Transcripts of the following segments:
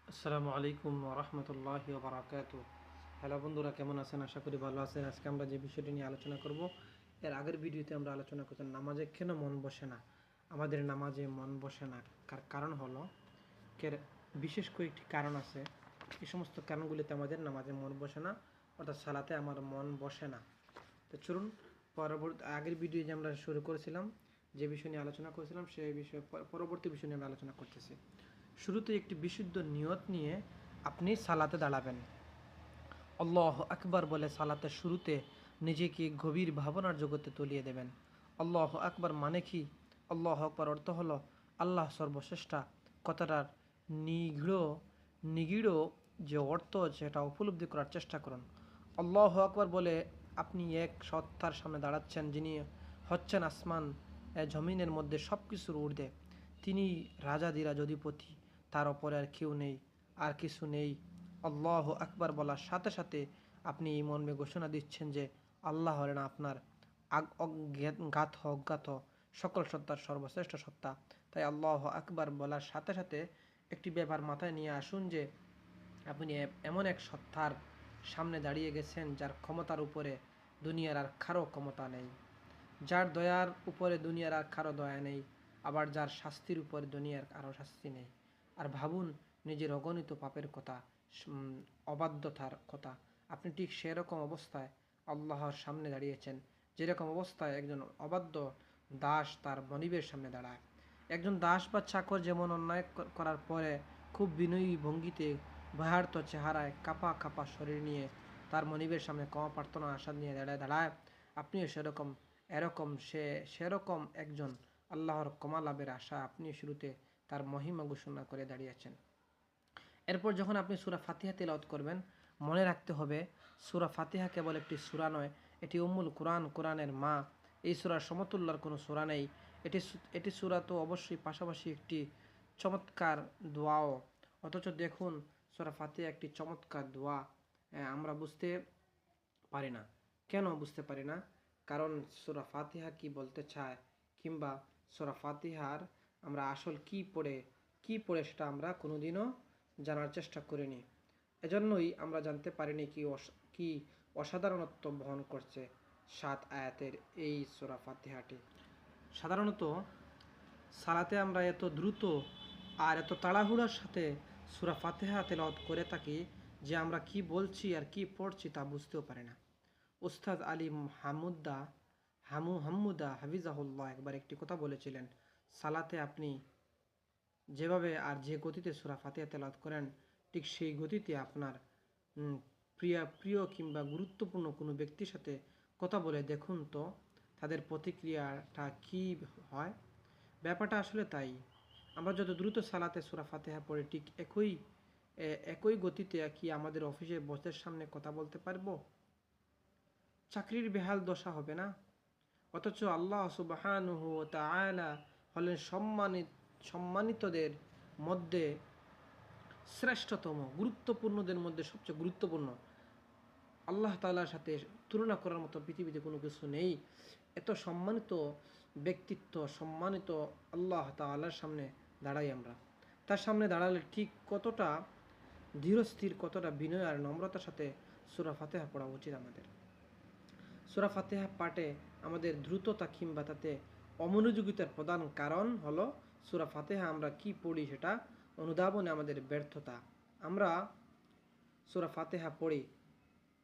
আসসালামু আলাইকুম রহমতুল্লাহি বারাকাতু। হ্যালো বন্ধুরা, কেমন আছেন? আশা করি ভালো আছেন। আজকে আমরা যে বিষয়টি নিয়ে আলোচনা করব, এর আগের ভিডিওতে আমরা আলোচনা করতাম নামাজে কেন মন বসে না। আমাদের নামাজে মন বসে না কারণ হলো এর বিশেষ কয়েকটি কারণ আছে। এই সমস্ত কারণগুলিতে আমাদের নামাজে মন বসে না, অর্থাৎ সালাতে আমার মন বসে না। তো চলুন, আগের ভিডিও যে আমরা শুরু করেছিলাম, যে বিষয় নিয়ে আলোচনা করেছিলাম সেই বিষয়ে পরবর্তী বিষয় নিয়ে আমরা আলোচনা করতেছি। শুরুতে একটি বিশুদ্ধ নিয়ত নিয়ে আপনি সালাতে দাঁড়াবেন। আল্লাহ আকবার বলে সালাতের শুরুতে নিজেকে গভীর ভাবনার জগতে তলিয়ে দেবেন। আল্লাহ আকবার মানে কি? আল্লাহ আকবার অর্থ হলো আল্লাহ সর্বশ্রেষ্ঠা কথাটার নিগূঢ় নিগূঢ় যে অর্থ সেটা উপলব্ধি করার চেষ্টা করুন। আল্লাহ আকবার বলে আপনি এক সত্তার সামনে দাঁড়াচ্ছেন, যিনি হচ্ছেন আসমান জমিনের মধ্যে সব কিছুর ঊর্ধ্বে। তিনি রাজাধিরাজ অধিপতি, তার ওপরে আর কেউ নেই, আর কিছু নেই। আল্লাহ আকবার বলার সাথে সাথে আপনি এই মর্মে ঘোষণা দিচ্ছেন যে আল্লাহ হলেন আপনার অজ্ঞাত সকল সত্তার সর্বশ্রেষ্ঠ সত্তা। তাই আল্লাহ আকবার বলার সাথে সাথে একটি ব্যাপার মাথায় নিয়ে আসুন যে আপনি এমন এক সত্তার সামনে দাঁড়িয়ে গেছেন যার ক্ষমতার উপরে দুনিয়ার আর কারো ক্ষমতা নেই, যার দয়ার উপরে দুনিয়ার আর কারো দয়া নেই, আবার যার শাস্তির উপরে দুনিয়ার কারো শাস্তি নেই। আর ভাবুন নিজের অগণিত পাপের কথা, অবাধ্যতার কথা। আপনি ঠিক সেরকম অবস্থায় আল্লাহর সামনে দাঁড়িয়েছেন, যেরকম অবস্থায় একজন অবাধ্য দাস তার মনিবের সামনে দাঁড়ায়। একজন দাস বা চাকর যেমন অন্যায় করার পরে খুব বিনয়ী ভঙ্গিতে ভয়ার্ত চেহারায় কাঁপা কাঁপা শরীর নিয়ে তার মনিবের সামনে ক্ষমা প্রার্থনা আশা নিয়ে দাঁড়ায়, আপনিও সেরকম একজন আল্লাহর ক্ষমা লাভের আশা আপনি শুরুতে তার মহিমা ঘোষণা করে দাঁড়িয়েছেন। এরপর যখন আপনি সূরা ফাতিহা তেলাওয়াত করবেন, মনে রাখতে হবে সূরা ফাতিহা কেবল একটি সূরা নয়, এটি উম্মুল কুরআন, কোরআনের মা। এই সূরার সমতুল্য আর কোনো সূরা নেই। এটি সূরা তো অবশ্যই, পাশাপাশি একটি চমৎকার দোয়াও। অথচ দেখুন, সূরা ফাতিহা একটি চমৎকার দোয়া, আমরা বুঝতে পারি না। কেন বুঝতে পারি না? কারণ সূরা ফাতিহা কি বলতে চায়, কিংবা সূরা ফাতিহার আমরা আসল কি পড়ে সেটা আমরা কোনোদিনও জানার চেষ্টা করিনি। এজন্যই আমরা জানতে পারিনি কি অসাধারণত্ব বহন করছে 7 আয়াতের এই সূরা ফাতিহাটি। সাধারণত সালাতে আমরা এত দ্রুত আর এত তাড়াহুড়ার সাথে সূরা ফাতিহা তেলাওয়াত করে থাকি যে আমরা কি বলছি আর কি পড়ছি তা বুঝতেও পারি না। উস্তাদ আলী হামুদা হাফিজাহুল্লাহ একবার একটি কথা বলেছিলেন, সালাতে আপনি যেভাবে আর যে গতিতে সূরা ফাতিহা তেলাওয়াত করেন, ঠিক সেই গতিতে আপনার প্রিয় কিংবা গুরুত্বপূর্ণ কোনো ব্যক্তির সাথে কথা বলে দেখুন তো তাদের প্রতিক্রিয়াটা কী হয়। ব্যাপারটা আসলে তাই। আমরা যত দ্রুত সালাতে সূরা ফাতিহা পড়ে ঠিক একই গতিতে কি আমাদের অফিসের বসের সামনে কথা বলতে পারবো? চাকরির বেহাল দশা হবে না? অথচ আল্লাহ সুবহানাহু ওয়া তাআলা হলেন সম্মানিতদের মধ্যে শ্রেষ্ঠতম, গুরুত্বপূর্ণদের মধ্যে সবচেয়ে গুরুত্বপূর্ণ। আল্লাহ তাআলার সাথে তুলনা করার মতো পৃথিবীতে কোনো কিছু নেই। এত সম্মানিত ব্যক্তিত্ব, সম্মানিত আল্লাহ তাআলার সামনে দাঁড়াই আমরা। তার সামনে দাঁড়ালে ঠিক কতটা ধীরস্থির, কতটা বিনয় আর নম্রতার সাথে সূরা ফাতিহা পড়া উচিত আমাদের। সূরা ফাতিহা পাঠে আমাদের দ্রুততা কিংবা তাতে অমনোযোগিতার প্রধান কারণ হলো সূরা ফাতিহা আমরা কি পড়ি সেটা অনুধাবনে আমাদের ব্যর্থতা। আমরা সূরা ফাতিহা পড়ি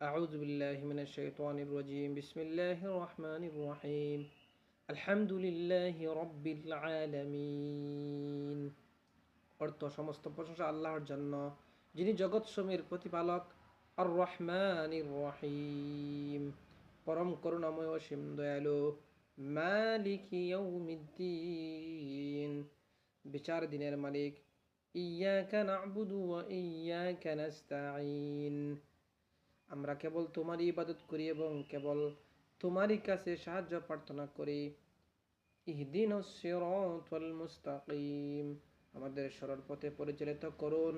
আউযু বিল্লাহি মিনাশ শাইতানির রাজীম, বিসমিল্লাহির রহমানির রহিম, আলহামদুলিল্লাহি রাব্বিল আলামিন। অর্থ সমস্ত প্রশংসা আল্লাহর জন্য, যিনি জগৎসমূহের প্রতিপালক, আর রহমানির রহিম, পরম করুণাময় অসীম দয়ালু, মালিকি ইয়াউমিদ্দিন, বিচার দিনের মালিক, ইয়াকা না'বুদু ওয়া ইয়াকা নাস্তাঈন, আমরা কেবল তোমারই ইবাদত করি এবং কেবল তোমারই কাছে সাহায্য প্রার্থনা করি। ইহদিনাস সিরাতাল মুস্তাকিম, আমাদের সরল পথে পরিচালিত করুন।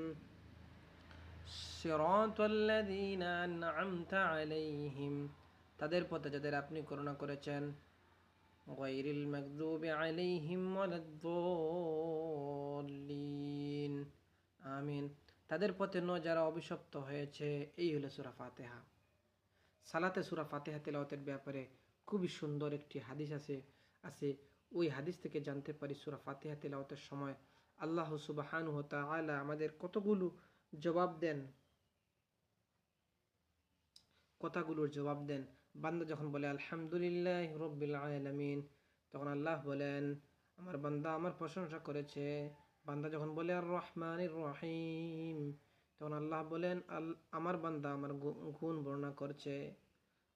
সিরাতাল্লাযীনা আন'আমতা আলাইহিম, তাদের পথে যাদের আপনি করুণা করেছেন। গায়রিল মাগদুবি আলাইহিম ওয়ালাদ-দাল্লিন, আমিন, তাদের পথে নয় যারা অভিশপ্ত হয়েছে। এই হলো সূরা ফাতিহা। সালাতে সূরা ফাতিহা তেলাওয়াতের ব্যাপারে খুবই সুন্দর একটি হাদিস আছে। ওই হাদিস থেকে জানতে পারি সূরা ফাতিহা তেলাওয়াতের সময় আল্লাহ সুবহানাহু ওয়া তাআলা আমাদের কতগুলো জবাব দেন, কথাগুলোর জবাব দেন। বান্দা যখন বলে আলহামদুলিল্লাহ রব্বিল আলামিন, তখন আল্লাহ বলেন আমার বান্দা আমার প্রশংসা করেছে। বান্দা যখন বলে আর রহমানির রহিম, তখন আল্লাহ বলেন আমার বান্দা আমার গুণ বর্ণনা করছে।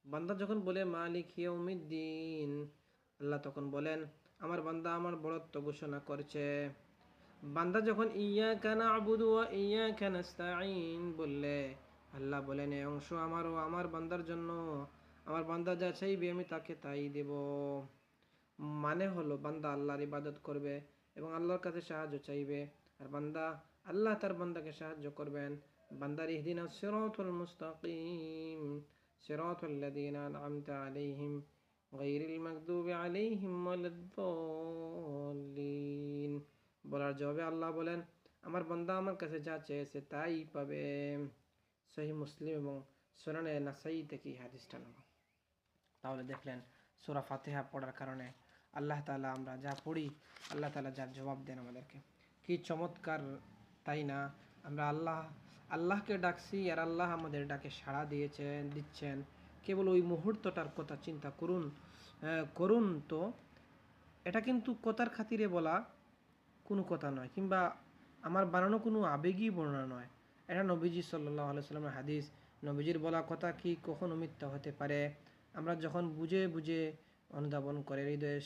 বান্দা যখন বলে মালিক ইয়াউমিদ্দিন, আল্লাহ তখন বলেন আমার বান্দা আমার বড়ত্ব ঘোষণা করছে। বান্দা যখন ইয়াকা না'বুদু ওয়া ইয়াকা নাস্তাঈন বললে, আল্লাহ বলেন এই অংশ আমারও, আমার বান্দার জন্য। আমার বান্দা যা চাইবে আমি তাকে তাই দেব। মানে হলো বান্দা আল্লাহর ইবাদত করবে এবং আল্লাহর কাছে সাহায্য চাইবে, আর বান্দা আল্লাহ তার বান্দাকে সাহায্য করবেন। বান্দার ইহদিনাস সিরাতাল মুস্তাকিম সিরাতাল লাযীনা আন'আমতা আলাইহিম গায়রিল মাগদুবি আলাইহিম ওয়ালাদ-দাল্লিন বলার জবাবে আল্লাহ বলেন আমার বান্দা আমার কাছে যা চেয়েছে তাই পাবে। সহিহ মুসলিম এবং সুনানে নাসাই থেকে এই হাদিসটা নেওয়া। তাহলে দেখলেন সূরা ফাতিহা পড়ার কারণে আল্লাহ তাআলা আমরা যা পড়ি আল্লাহ তাআলা যার জবাব দেন আমাদেরকে, কি চমৎকার তাই না? আমরা আল্লাহকে ডাকছি আর আল্লাহ আমাদের ডাকে সাড়া দিচ্ছেন। কেবল ওই মুহূর্তটার কথা চিন্তা করুন তো। এটা কিন্তু কথার খাতিরে বলা কোনো কথা নয়, কিংবা আমার বানানো কোনো আবেগী বর্ণনা নয়। এটা নবীজি সাল্লাল্লাহু আলাইহি সাল্লামের হাদিস। নবীজির বলা কথা কি কখনো মিথ্যা হতে পারে? আমরা যখন বুঝে বুঝে অনুধাবন করে হৃদয়ে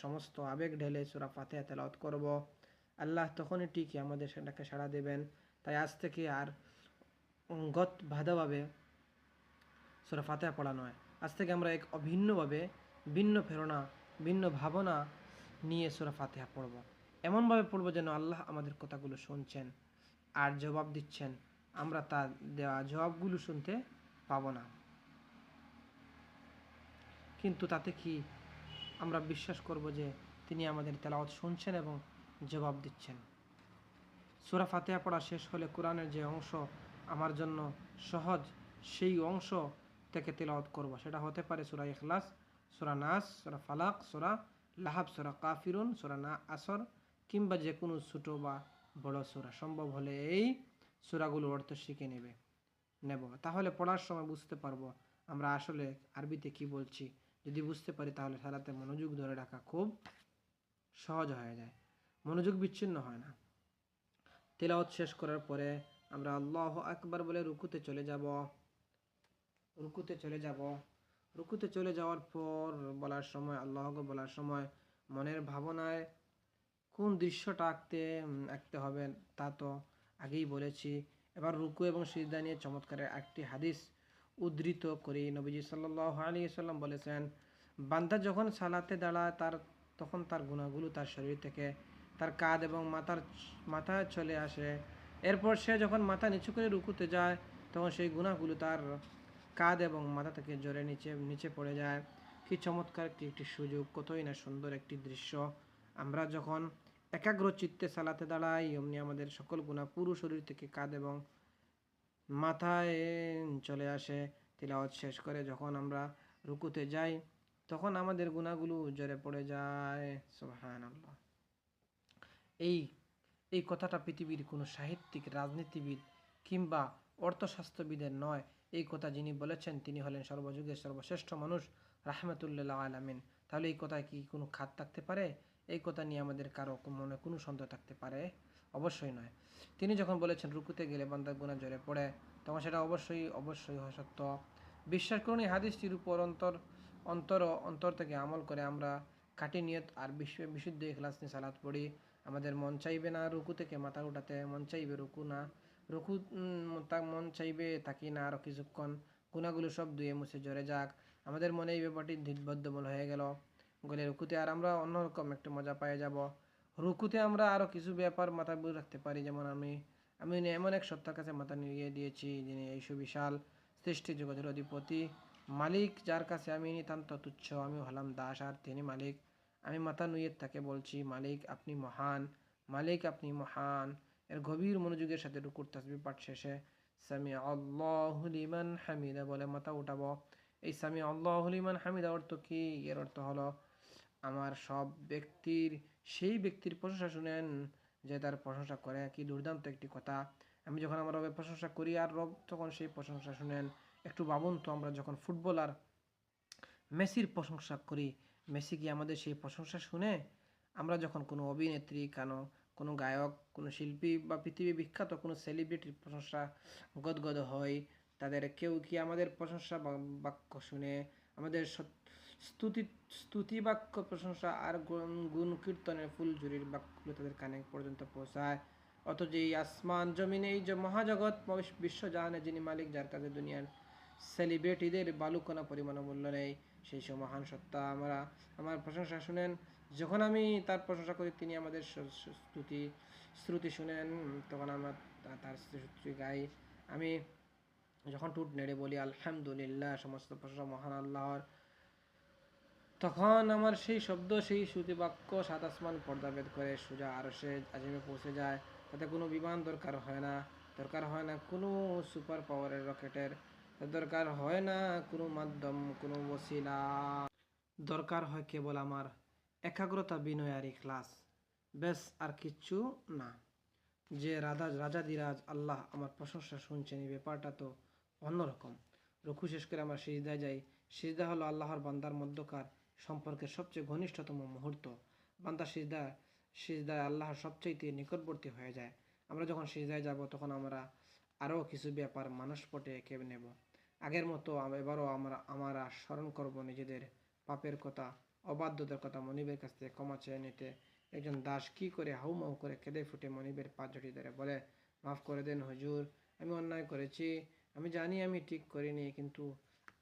সমস্ত আবেগ ঢেলে সূরা ফাতিহা তেলাওয়াত করব, আল্লাহ তখনই ঠিকই আমাদের সেটাকে সাড়া দেবেন। তাই আজ থেকে আর বাঁধাভাবে সূরা ফাতিহা পড়া নয়, আজ থেকে আমরা এক অভিন্নভাবে ভিন্ন প্রেরণা ভিন্ন ভাবনা নিয়ে সূরা ফাতিহা পড়ব। এমনভাবে পড়ব যেন আল্লাহ আমাদের কথাগুলো শুনছেন আর জবাব দিচ্ছেন, আমরা তার দেওয়া জবাবগুলো শুনতে পাবো না, কিন্তু তাতে কি আমরা বিশ্বাস করব যে তিনি আমাদের তেলাওয়াত শুনছেন এবং জবাব দিচ্ছেন। সূরা ফাতিহা পড়া শেষ হলে কোরআনের যে অংশ আমার জন্য সহজ সেই অংশ থেকে তেলাওয়াত করব। সেটা হতে পারে সূরা ইখলাস, সূরা নাস, সূরা ফালাক, সূরা লাহাব, সূরা কাফিরুন, সূরা আসর, কিংবা যে কোনো ছোটো বা বড় সূরা। সম্ভব হলে এই সূরাগুলোর অর্থ শিখে নেব, তাহলে পড়ার সময় বুঝতে পারবো আমরা আসলে আরবিতে কি বলছি। যদি বুঝতে পারি তাহলে সালাতে মনোযোগ ধরে রাখা খুব সহজ হয়ে যায়, মনোযোগ বিচ্ছিন্ন হয় না। তেলাওয়াত শেষ করার পরে আমরা আল্লাহু আকবার বলে রুকুতে চলে যাব। রুকুতে চলে যাওয়ার পর আল্লাহু আকবার বলার সময় মনের ভাবনায় কোন দৃশ্যটা আঁকতে হবে তা তো আগেই বলেছি। এবার রুকু এবং সিজদা নিয়ে চমৎকার একটি হাদিস উদ্ধৃত করি। নবীজি সাল্লাল্লাহু আলাইহি সাল্লাম বলেছেন, বান্দা যখন সালাতে দাঁড়ায় তখন তার গুনাহগুলো তার শরীর থেকে তার কাঁধ এবং মাথায় চলে আসে। এরপর সে যখন মাথা নিচু করে রুকুতে যায় তখন সেই গুনাহগুলো তার কাঁধ এবং মাথা থেকে জোরে নিচে পড়ে যায়। কি চমৎকার একটি সুযোগ, কতই না সুন্দর একটি দৃশ্য। আমরা যখন একাগ্র চিত্তে সালাতে দাঁড়াই অমনি আমাদের সকল গুনাহ পুরো শরীর থেকে কাঁধ এবং মাথায় চলে আসে। তিলাওয়াত শেষ করে যখন আমরা রুকুতে যাই তখন আমাদের গুনাহগুলো জোরে পড়ে যায়। সুবহানাল্লাহ। এই কথাটা পৃথিবীর কোনো সাহিত্যিক, রাজনীতিবিদ কিংবা অর্থশাস্ত্রবিদের নয়। এই কথা যিনি বলেছেন তিনি হলেন সর্বযুগের সর্বশ্রেষ্ঠ মানুষ রাহমাতুল্লিল আলামিন। তাহলে এই কথায় কি কোনো খাত থাকতে পারে? এই কথা নিয়ে আমাদের কারো মনে কোনো সন্দেহ থাকতে পারে? অবশ্যই নয়। তিনি যখন বলেছেন রুকুতে গেলে বান্দার গুনাহ ঝরে পড়ে, তখন সেটা অবশ্যই সত্য। বিশ্বাস করুন এই হাদিসটির উপর অন্তর থেকে আমল করে আমরা খাঁটি নিয়ত আর বিশুদ্ধ ইখলাস নিয়ে সালাত পড়ি। আমাদের মন চাইবে না রুকু থেকে মাথা উঠাতে, মন চাইবে মন চাইবে তাকি না আরও কিছুক্ষণ গুনাহগুলো সব ধুয়ে মুছে ঝরে যাক। আমাদের মনে এই ব্যাপারটি বদ্ধমূল হয়ে গেল। রুকুতে আর আমরা অন্যরকম একটু মজা পেয়ে যাব। রুকুতে আমরা আরও কিছু ব্যাপার মাথায় বুঝে রাখতে পারি, যেমন আমি এমন এক সত্তার কাছে মাথা নিয়ে দিয়েছি যিনি এই সুবিশাল সৃষ্টি জগতের অধিপতি মালিক, যার কাছে আমি নিতান্ত তুচ্ছ, আমি হলাম দাস আর তিনি মালিক। আমি মাথা নুয়ে তাকে বলছি মালিক আপনি মহান, মালিক আপনি মহান। এর গভীর মনোযোগের সাথে রুকুর তাসবিহ পাঠ শেষে সামি আল্লাহু লিমান হামিদা বলে মাথা উঠাবো। এই সামি আল্লাহু লিমান হামিদা অর্থ কি? এর অর্থ হলো আমার সেই ব্যক্তির প্রশংসা শুনেন যে তার প্রশংসা করে। কি দুর্দান্ত একটি কথা! আমি যখন আমার রবের প্রশংসা করি আর রব তখন সেই প্রশংসা শুনেন। একটু ভাবুন তো, আমরা যখন ফুটবলার মেসির প্রশংসা করি, মেসি কি আমাদের সেই প্রশংসা শুনে? আমরা যখন কোনো অভিনেত্রী, কোনো গায়ক, কোনো শিল্পী বা পৃথিবী বিখ্যাত কোনো সেলিব্রিটির প্রশংসা গদগদ হয়, তাদের কেউ কি আমাদের প্রশংসা বাক্য শুনে, আমাদের স্তুতি স্তুতি বাক্য প্রশংসা আর গুণ কীর্তনের ফুলঝুরির বাক্যগুলো তাদের কানে পর্যন্ত পৌঁছায়? অথচ এই আসমান জমিনে, এই যে মহাজগৎ বিশ্বজাহানে যিনি মালিক, যার কাছে দুনিয়ার সেলিব্রিটিদের বালুকণা পরিমাণ মূল্য নেই, সেই সব মহান সত্তা আমার প্রশংসা শুনেন। যখন আমি তার প্রশংসা করি, তিনি আমাদের শ্রুতি শুনেন। তখন আমরা তার শ্রুতি গাই। আমি যখন টুট নেড়ে বলি আলহামদুলিল্লাহ, সমস্ত প্রশংসা মহান আল্লাহর, তখন আমার সেই শব্দ, সেই শ্রুতি বাক্য সাত আসমান পর্দাভেদ করে সোজা আরশে আজিমে পৌঁছে যায়। তাতে কোনো বিমান দরকার হয় না কোনো সুপার পাওয়ারের রকেটের, দরকার হয় না কোনো মাধ্যম, কোনো ওসিলা। দরকার হয় কেবল আমার একাগ্রতা, বিনয় আর ইখলাস। ব্যাস, আর কিচ্ছু না। যে রাজাদিরাজ আল্লাহ আমার প্রশংসা শুনছেন, এই ব্যাপারটা তো অন্যরকম। রুকু শেষ করে আমরা সিজদায় যাই। সিজদা হলো আল্লাহর বান্দার মধ্যকার সম্পর্কের সবচেয়ে ঘনিষ্ঠতম মুহূর্ত। বান্দা সিজদায় আল্লাহর সবচেয়ে নিকটবর্তী হয়ে যায়। আমরা যখন সিজদায় যাব, তখন আমরা আরও কিছু ব্যাপার মানসপটে এঁকে নেব। আগের মতো এবারও আমরা স্মরণ করব নিজেদের পাপের কথা, অবাধ্যতার কথা। মনিবের কাছ থেকে ক্ষমা চেয়ে নিতে একজন দাস কি করে হাউমাউ করে কেঁদে ফুটে মনিবের পা জড়িয়ে ধরে বলে, মাফ করে দেন হুজুর, আমি অন্যায় করেছি, আমি জানি আমি ঠিক করিনি, কিন্তু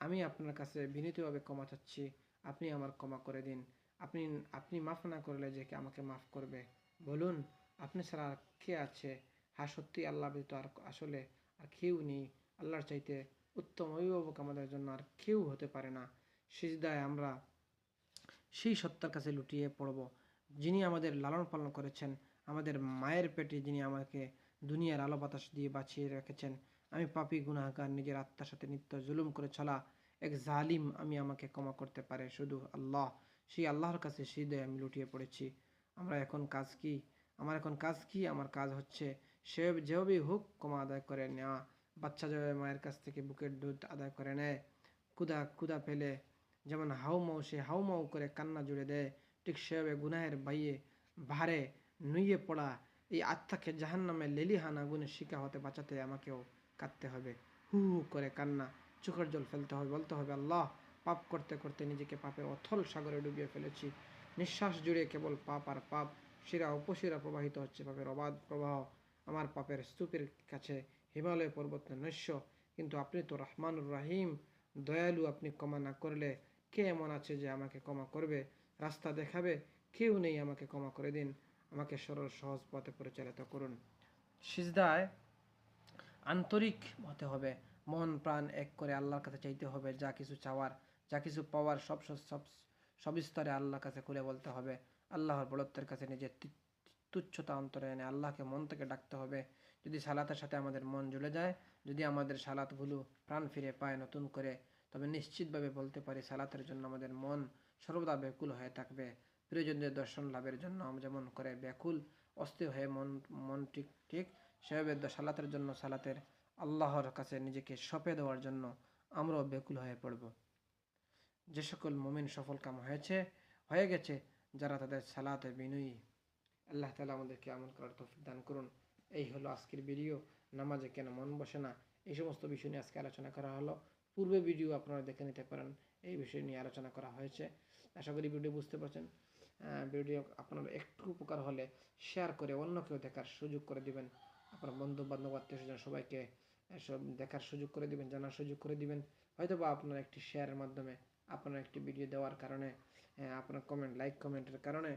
আমি আপনার কাছে বিনীতভাবে ক্ষমা চাচ্ছি, আপনি আমার ক্ষমা করে দিন। আপনি আপনি মাফ না করলে যে কে আমাকে মাফ করবে? বলুন, আপনি ছাড়া আর কে আছে? হ্যাঁ, সত্যি আল্লাহ ব্যতীত আসলে আর কেউ নেই। আল্লাহর চাইতে উত্তম অভিভাবক আমাদের জন্য আর কেউ হতে পারে না। সিজদায় আমরা সেই সত্তার কাছে লুটিয়ে পড়ব, যিনি আমাদের লালন পালন করেছেন, আমাদের মায়ের পেটে যিনি আমাকে দুনিয়ার আলো বাতাস দিয়ে বাঁচিয়ে রেখেছেন। আমি পাপী গুনাহগার, নিজের আত্মার সাথে নিত্য জুলুম করে চলা এক জালিম, আমাকে ক্ষমা করতে পারে শুধু আল্লাহ। সেই আল্লাহর কাছে সিজদায় আমি লুটিয়ে পড়েছি। আমার এখন কাজ কি? আমার কাজ হচ্ছে সে যেভাবেই হোক ক্ষমা আদায় করে নেওয়া। বাচ্চা যেভাবে মায়ের কাছ থেকে বুকের দুধ আদায় করে নেয়, ক্ষুধা পেলে যেমন হাউমাউ করে কান্না জুড়ে দেয়, ঠিক সেভাবে গুনাহের ভারে নুইয়ে পড়া এই আত্মাকে জাহান্নামের লেলিহান আগুনের শিকা হতে বাঁচাতে আমাকেও কাঁদতে হবে। হু হু করে কান্না, চোখের জল ফেলতে হবে, বলতে হবে, আল্লাহ, পাপ করতে করতে নিজেকে পাপের অথল সাগরে ডুবিয়ে ফেলেছি। নিঃশ্বাস জুড়ে কেবল পাপ আর পাপ, শিরা উপশিরা প্রবাহিত হচ্ছে পাপের অবাধ প্রবাহ। আমার পাপের স্তূপের কাছে হিমালয় পর্বত নৈশ্য, কিন্তু আপনি তো রহমানুর রাহিম, দয়ালু। আপনি ক্ষমা না করলে কে এমন আছে যে আমাকে ক্ষমা করবে, রাস্তা দেখাবে? কেউ নেই, আমাকে ক্ষমা করে দিন, আমাকে সরল সহজ পথে পরিচালিত করুন। সিজদায় আন্তরিক হতে হবে, মন প্রাণ এক করে আল্লাহর কাছে চাইতে হবে। যা কিছু চাওয়ার, যা কিছু পাওয়ার, সব স্তরে আল্লাহর কাছে খুলে বলতে হবে। আল্লাহর বড়ত্বের কাছে নিজের তুচ্ছতা অন্তরে এনে আল্লাহকে মন থেকে ডাকতে হবে। যদি সালাতের সাথে আমাদের মন জ্বলে যায়, যদি আমাদের সালাতগুলো প্রাণ ফিরে পায় নতুন করে, তবে নিশ্চিতভাবে বলতে পারি সালাতের জন্য আমাদের মন সর্বদা ব্যাকুল হয়ে থাকবে। প্রিয়জনদের দর্শন লাভের জন্য যেমন করে ব্যাকুল অস্থির হয়ে মন ঠিক সেভাবে সালাতের জন্য, আল্লাহর কাছে নিজেকে সঁপে দেওয়ার জন্য আমরাও ব্যাকুল হয়ে পড়ব। যে সকল মুমিন সফল কাম হয়ে গেছে, যারা তাদের সালাতে বিনয়ী, আল্লাহ তাআলা আমাদেরকে আমল করার তৌফিক দান করুন। এই হলো আজকের ভিডিও। নামাজে কেন মন বসে না, এই সমস্ত বিষয় নিয়ে আজকে আলোচনা করা হলো। পূর্বে ভিডিও আপনারা দেখে নিতে পারেন, এই বিষয় নিয়ে আলোচনা করা হয়েছে। আশা করি ভিডিও বুঝতে পারছেন। ভিডিও আপনার একটু উপকার হলে শেয়ার করে অন্যকেও দেখার সুযোগ করে দিবেন। আপনার বন্ধু বান্ধব আত্মীয়স্বজন সবাইকে সব দেখার সুযোগ করে দিবেন, জানার সুযোগ করে দিবেন। হয়তো বা আপনার একটি শেয়ারের মাধ্যমে, আপনার একটি ভিডিও দেওয়ার কারণে, আপনার লাইক কমেন্টের কারণে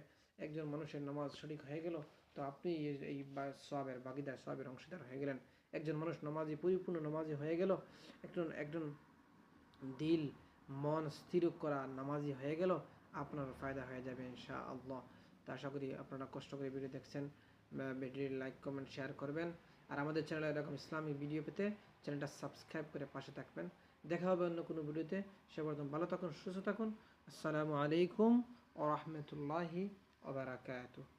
একজন মানুষের নামাজ সঠিক হয়ে গেল, তো আপনি এই সওয়াবের ভাগিদার, সওয়াবের অংশীদার হয়ে গেলেন। একজন মানুষ পরিপূর্ণ নামাজি হয়ে গেল, একজন দিল মন স্থির করা নামাজি হয়ে গেল, আপনার ফায়দা হয়ে যাবে ইনশাআল্লাহ। তা আশা করি আপনারা কষ্ট করে ভিডিও দেখছেন, ভিডিও লাইক কমেন্ট শেয়ার করবেন। আর আমাদের চ্যানেলে এরকম ইসলামিক ভিডিও পেতে চ্যানেলটা সাবস্ক্রাইব করে পাশে থাকবেন। দেখা হবে অন্য কোনো ভিডিওতে। সে পর্যন্ত ভালো থাকুন, সুস্থ থাকুন। আসসালামু আলাইকুম ওয়া রাহমাতুল্লাহি ওয়া বারাকাতুহু।